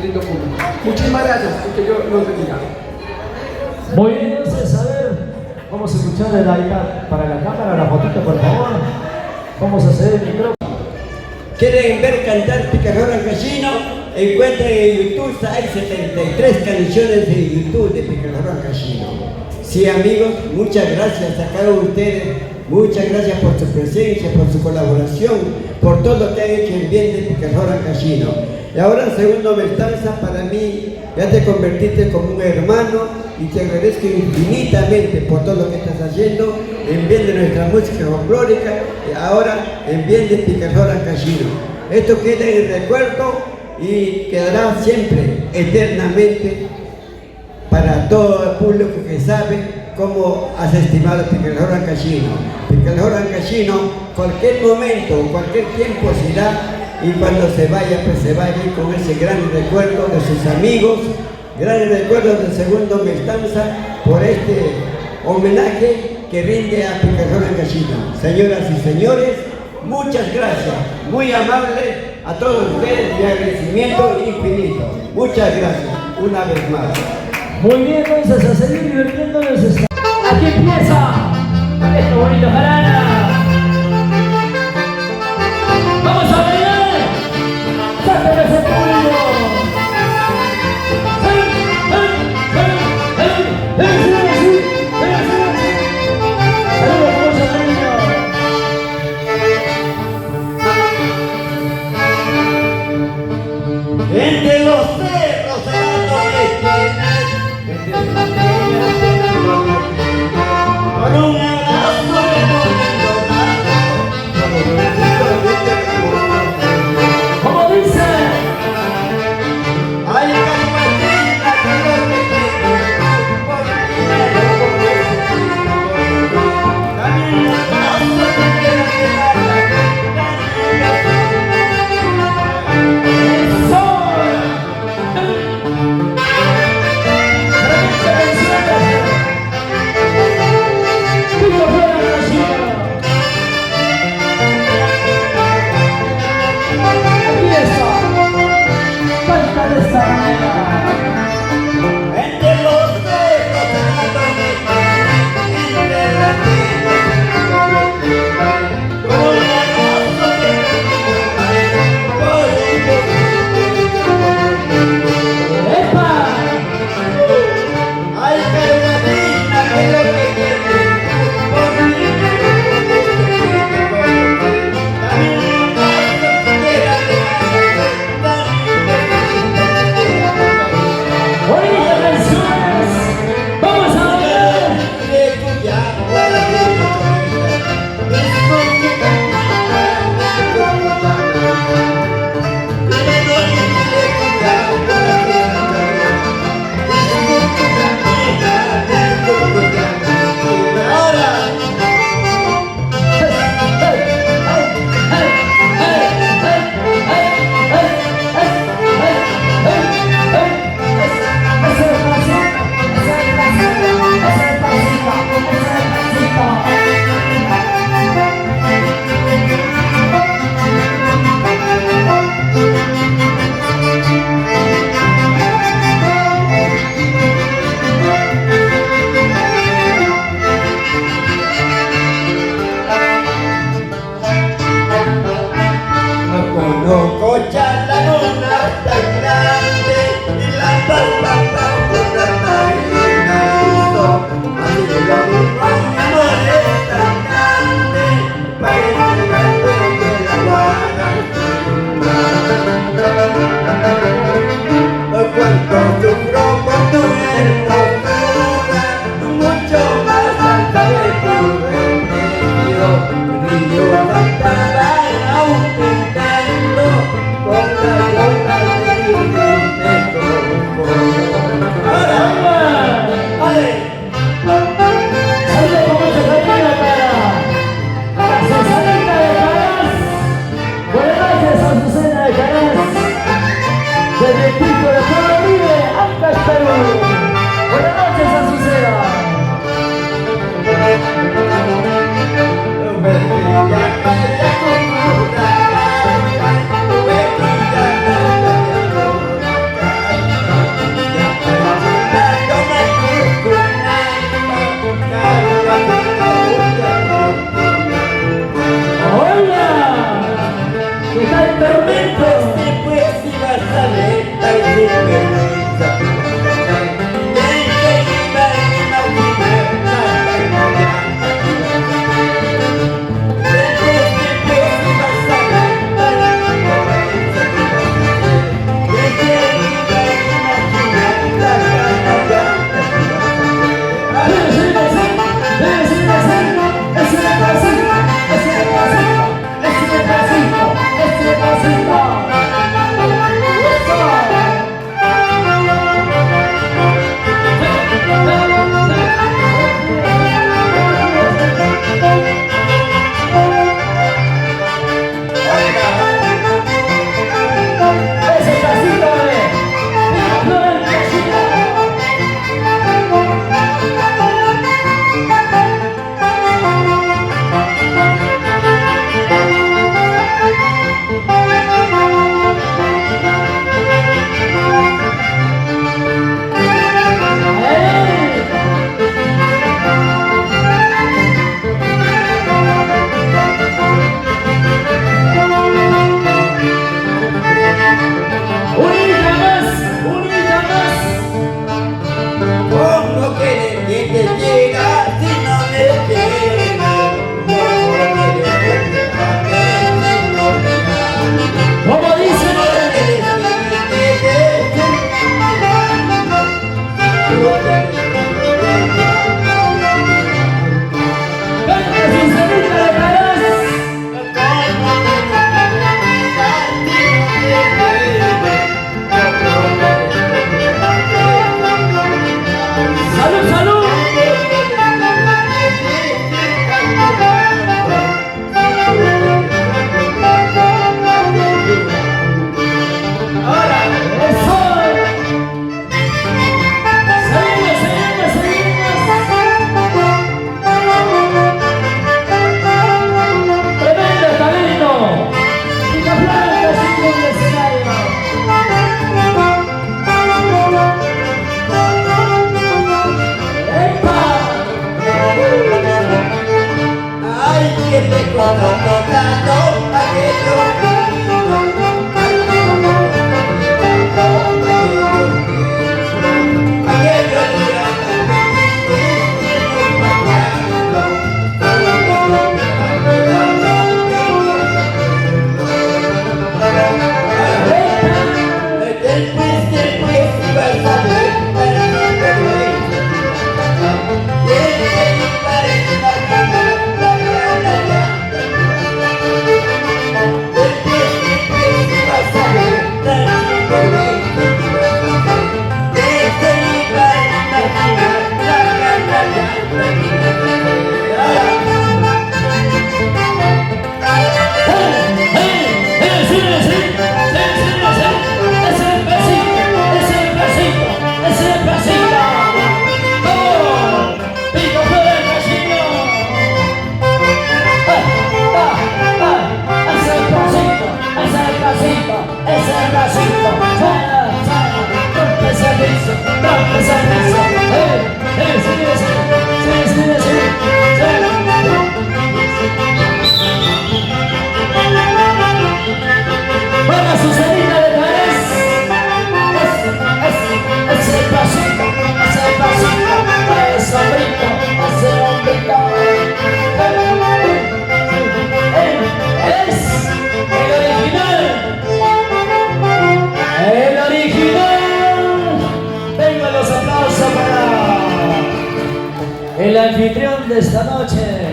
querido público. Muchísimas gracias y que Dios los bendiga. Muy bien, entonces, a ver, vamos a escuchar el iPad para la cámara, la fotito, por favor. Vamos a hacer el micrófono. ¿Quieren ver cantar Picaflor Ancashino? Encuentren en YouTube, hay 73 canciones en YouTube de Picaflor Ancashino. Sí, amigos, muchas gracias a cada uno de ustedes. Muchas gracias por su presencia, por su colaboración, por todo lo que han hecho en bien de Picaflor Ancashino. Y ahora, en segundo Mestanza, para mí, ya te convertiste como un hermano y te agradezco infinitamente por todo lo que estás haciendo en bien de nuestra música folclórica y ahora en bien de Picaflor Ancashino. Esto queda en el recuerdo y quedará siempre, eternamente, para todo el público que sabe cómo has estimado a Picaflor Ancashino. Picaflor Ancashino, cualquier momento, cualquier tiempo se irá y cuando se vaya, pues se va a ir con ese gran recuerdo de sus amigos, gran recuerdo del segundo Mestanza por este homenaje que rinde a Picaflor Ancashino. Señoras y señores, muchas gracias, muy amable a todos ustedes, mi agradecimiento infinito. Muchas gracias, una vez más. Muy bien, entonces, a seguir divirtiéndonos. Aquí empieza esto bonito, jarana. Vamos a bailar. Sáquenme ese público. Entre los cerros se con un abrazo de Como dice, ay, Carpatina, que lo que también un abrazo de pasito, suena, rompe ese piso, rompe ese piso. Sí. Para Susanita de Pérez. Ese pasito, ese hombrito, ese hombrito. Es el original. Venga los aplausos para el anfitrión de esta noche.